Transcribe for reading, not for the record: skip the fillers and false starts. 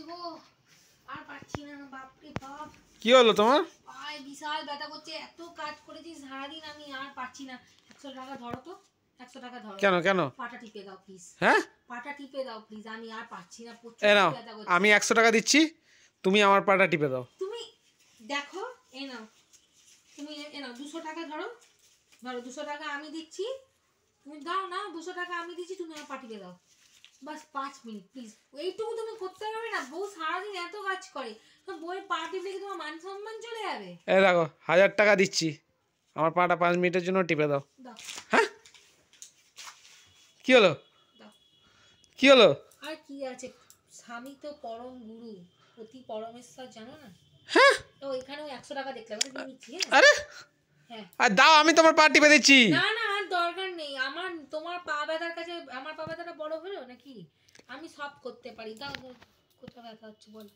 গো, আর পারছি না, বাপরে বাপ। কি হলো তোমার? পায়ে বিশাল ব্যথা করছে, এত কাজ করেছি সারাদিন, আমি আর পারছি না। 100 টাকা ধরো তো, 100 টাকা ধরো। কেন কেন? পাটা টিপে দাও প্লিজ। হ্যাঁ, পাটা টিপে দাও প্লিজ, আমি আর পারছি না, প্রচুর ব্যথা করছে। আমি 100 টাকা দিচ্ছি, তুমি আমার পাটা টিপে দাও। তুমি দেখো, এই নাও, তুমি এ নাও 200 টাকা ধরো, ধরো 200 টাকা আমি দিচ্ছি, তুমি দাও না, 200 টাকা আমি দিচ্ছি, তুমি আমার পা টিপে দাও। বাস 5 মিনিট প্লিজ, এইটুকু তুমি করতে পারবে না? বউ সারাদিন এত কাজ করে, তো বউয়ের পা টিপলে কি তোমার মান সম্মান চলে যাবে? এই দেখো 1000 টাকা দিচ্ছি, আমার পাটা 5 মিনিটের জন্য টিপে দাও। দাও। হ্যাঁ, কি হলো? দাও। কি হলো? আর কি আছে, স্বামী তো পরম গুরু, পতি পরমেশ্বর, জানো না? হ্যাঁ, তো এখানেও 100 টাকা দেখলাম, আমি নিচ্ছি। আরে হ্যাঁ, আর দাও, আমি তোমার পা টিপে দিচ্ছি। না না, আর দরকার নেই আমার, তোমার পা ব্যথার কাছে আমার পা ব্যথাটা বড় হলো নাকি? আমি সব করতে পারি, দাও। কোথায় ব্যথা হচ্ছে বল।